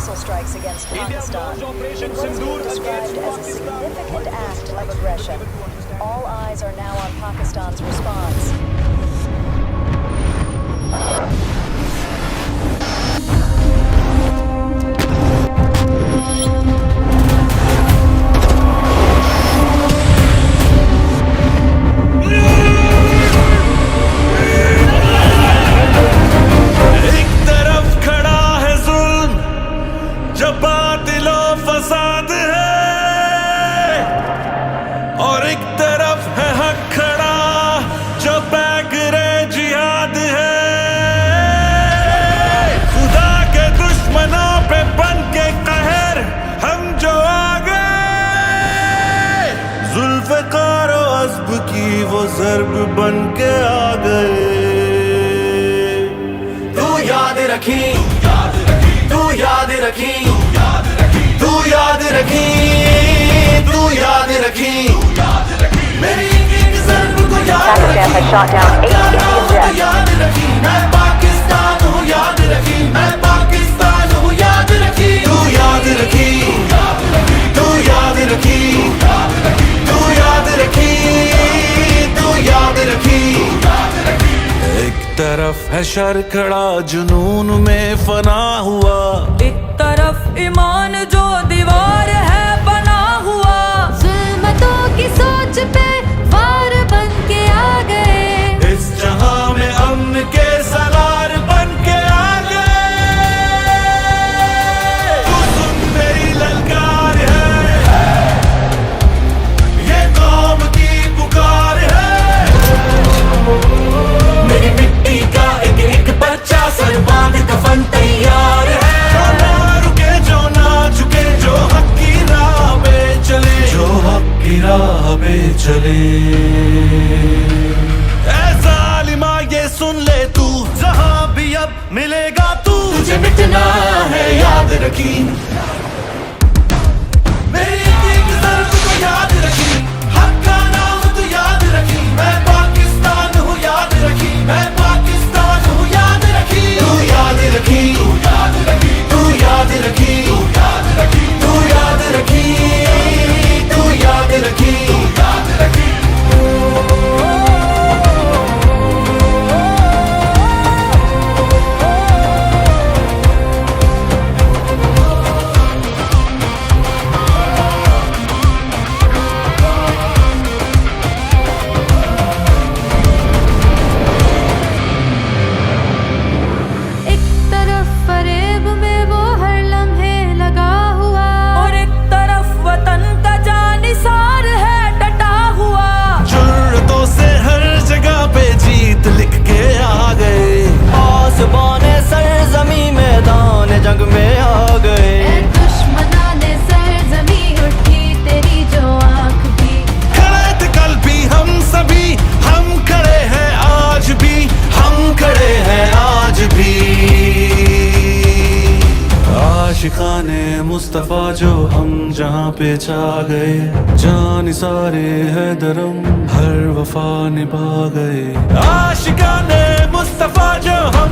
missile strikes against Pakistan in what's been described as a significant act of aggression. All eyes are now on Pakistan's response. और एक तरफ है हक खड़ा जो पैगरे जिहाद है। खुदा के दुश्मनों पे बन के कहर हम जो आ गए, जुल्फ़िकार और अज़्ब की वो ज़र्ब बन के आ गए। तू याद रखी, तू याद रखी, तू याद रखी, तू याद रखी, मेरी एक ज़र्ब को याद रखी, याद रखी, मैं पाकिस्तान हूँ याद रखी, मैं पाकिस्तान हूँ याद रखी, तू याद रखी, तू याद रखी, तू याद रखी, तू याद रखी। एक तरफ है शर खड़ा जुनून में फना हुआ, एक तरफ ईमान जो दीवार है बना हुआ, जुल्मतों की सोच पे वार बन के आ गए, इस जहां में अमन के सलार बन के आ गए। तू सुन मेरी ललकार है, ये कौम की पुकार है, मेरी मिट्टी का एक एक बच्चा सर बांध कफन तैयार है। जो ना रुके, जो ना झुके, जो हक की राह पे चले, जो हक की राह पे चले। ऐ ज़ालिमा ये सुन ले तू, जहां भी अब मिलेगा तू, तुझे मिटना है याद रखी, मेरी एक ज़र्ब को याद रखी, हक का नाम तू याद रखी, मैं पाकिस्तान हूँ याद रखी, मैं पाकिस्तान हूँ याद रखी, तू याद रखी, तू याद रखी, तू याद रखी, तू याद रखी, तू याद रखी, तू याद रखी, तू याद रखी। एक तरफ फरेब में वो हर लम्हे लगा हुआ, और एक तरफ वतन का जानिसार है डटा हुआ, जुर्रतों से हर जगह पे जीत लिख के आ गए, आसमाने सरजमी मैदान जंग में आ गए, दुश्मनाने सरजमी उठी तेरी जो आँख भी, खड़े थे कल भी हम सभी, हम खड़े हैं आज भी, हम खड़े हैं आज भी। आशिकाने मुस्तफा जो हम जहाँ पे छा गए, जान सारे है दरम हर वफा निभा गए। आशिकाने मुस्तफा जो हम